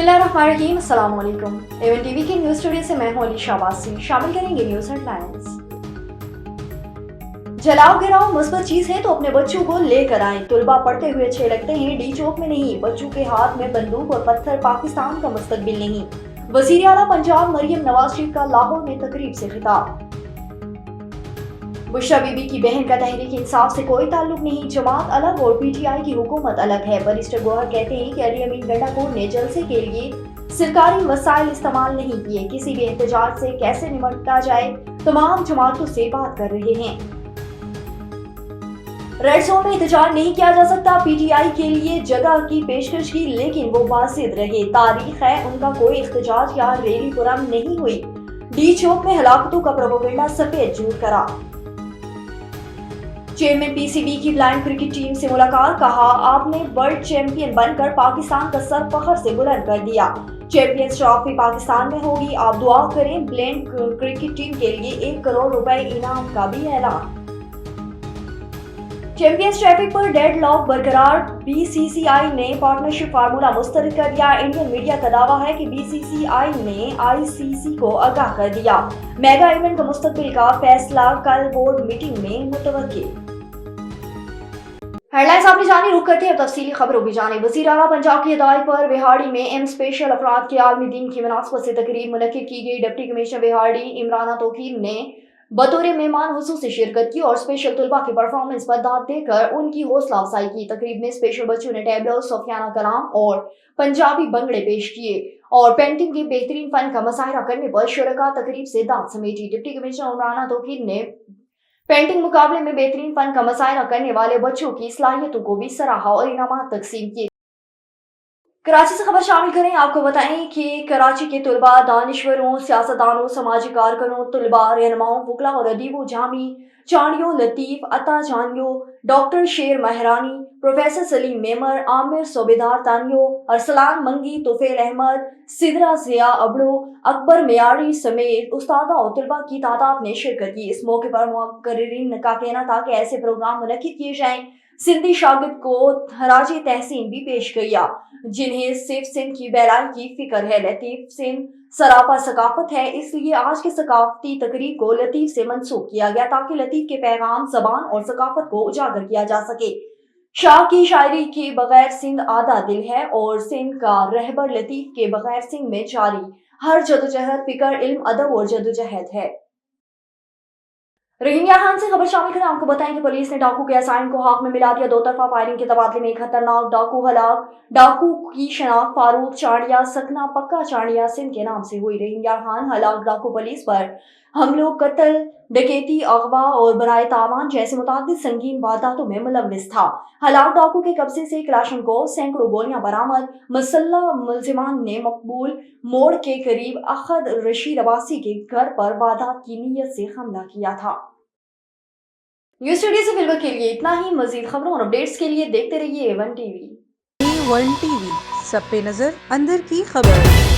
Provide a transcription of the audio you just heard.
बिस्मिल्लाहिर्रहमानिर्रहीम, अस्सलाम वालेकुम। एवन टीवी के न्यूज स्टूडियो से मैं हूं अलीशा वासी। शामिल करेंगे न्यूज हेडलाइंस। जलाओ गिराओ मुस्बत चीज है तो अपने बच्चों को लेकर आएं। तुलबा पढ़ते हुए अच्छे लगते हैं, डी चौक में नहीं। बच्चों के हाथ में बंदूक और पत्थर पाकिस्तान का मुस्तकबिल नहीं। वजीर आला पंजाब मरियम नवाज शरीफ का लाहौर में तकरीब से खिताब। बुशरा बीबी की बहन का तहरीक इंसाफ से कोई ताल्लुक नहीं, जमात अलग और पीटीआई की हुकूमत अलग है। बैरिस्टर गोहर कहते हैं कि अली अमीन गंडापुर ने जलसे के लिए सरकारी वसाइल इस्तेमाल नहीं किए। किसी भी एहतजाज से कैसे निपटा जाए, तमाम जमातों से बात कर रहे हैं। रेड जोन में एहतजाज नहीं किया जा सकता, पीटीआई के लिए जगह की पेशकश की, लेकिन वो बाजिद रहे। तारीख है उनका कोई एहतजाज या रैली पुरम नहीं हुई। डी चौक में हलाकतों का प्रोपेगेंडा सफेद झूठ करा। चेयरमैन पीसीबी की ब्लाइंड क्रिकेट टीम से मुलाकात, कहा आपने वर्ल्ड चैंपियन बनकर पाकिस्तान का सर फखर से बुलंद कर दिया। चैंपियंस ट्रॉफी पाकिस्तान में होगी, आप दुआ करें। ब्लाइंड क्रिकेट टीम के लिए 1 करोड़ रुपए इनाम का भी ऐलान। चैंपियंस ट्रैफिक पर डेडलॉक बरकरार, बीसीसीआई ने पार्टनरशिप फार्मूला मुस्तरद कर दिया। इंडियन मीडिया का दावा है कि बीसीसीआई ने आईसीसी को आगाह कर दिया। मेगा इवेंट का मुस्तकबिल का फैसला कल बोर्ड मीटिंग में मुतवक्किल। हेडलाइंस आपने जानी, रुक करते हैं अब तफसीली खबरों की जाने। वजीर आला पंजाब की हिदायत पर बिहाड़ी में एम स्पेशल अफराद के आलमी दिन की मुनासबत से तकरीब मुनक्किद की गई। डिप्टी कमिश्नर बिहाड़ी इमराना तौकीर ने बतौर मेहमान हुसूसी शिरकत की और स्पेशल तुलबा की परफॉर्मेंस पर दाद देकर उनकी हौसला अफजाई की। तकरीब में स्पेशल बच्चों ने टैबलो, सोफियाना कलाम और पंजाबी भंगड़े पेश किए और पेंटिंग के बेहतरीन फन का मुजाहरा करने पर शुरका तकरीब से दाद समेटी। डिप्टी कमिश्नर इमराना तौकीर ने पेंटिंग मुकाबले में बेहतरीन फन का मुजाहरा करने वाले बच्चों की सलाहियतों को भी सराहा और इनामात तकसीम किए। कराची से खबर शामिल करें, आपको बताएं कि कराची के तुलबा, दानिश्वरों, सियासतदानों, समाजी कारकुनों, तुलबा, रहनुमाओं, वकला और अदीबों जामी चांडियों, लतीफ, अता जानियो, डॉक्टर शेर महरानी, प्रोफेसर सलीम मेमर, आमिर सोबेदार तानियो, अरसलान मंगी, तुफेल अहमद, सिदरा जिया अबड़ो, अकबर मियारी समेत उस्तादा और तुलबा की तादाद ने शिरकत की। इस मौके पर मुकर्रिरीन का कहना था कि ऐसे प्रोग्राम मुनक्किद किए जाएं। सिंधी शागिर्द को हराजी तहसीन भी पेश किया, जिन्हें सिर्फ सिंध की बहलाई की फिक्र है। लतीफ सिंध सरापा सकाफत है, इसलिए आज के सकाफती तकरीब को लतीफ से मंसूब किया गया ताकि लतीफ के पैगाम, जबान और सकाफत को उजागर किया जा सके। शाह की शायरी के बगैर सिंध आधा दिल है और सिंध का रहबर लतीफ के बगैर सिंध में जारी हर जदोजहद फिक्र, इल्म, अदब और जदोजहद है। रोहिंग्या खान से खबर शामिल करें, आपको बताएं कि पुलिस ने डाकू के असाइन को हाथ में मिला दिया। दो तरफा फायरिंग के तबादले में एक खतरनाक डाकू हलाक। डाकू की शनाख्त फारूक चांडिया सकना पक्का चांडिया सिंध के नाम से हुई। रोहिंग्या खान हलाक डाकू पुलिस पर हमलों, कत्ल, डकैती, अगवा और बराए तावान जैसे मुतादिद संगीन वारदातों में मुलव्विस था। हलाक डाकू के कब्जे से क्लाशनकोव, सैकड़ों गोलियां बरामद। मुसल्लह मुलजिमान ने मकबूल मोड़ के करीब अखद रशीद अब्बासी के घर पर वारदात की नीयत से हमला किया था। न्यूज स्टूडियो से फिल्म के लिए इतना ही। मजीद खबरों और अपडेट्स के लिए देखते रहिए A1 टीवी। A1 टीवी, सब पे नजर, अंदर की खबर।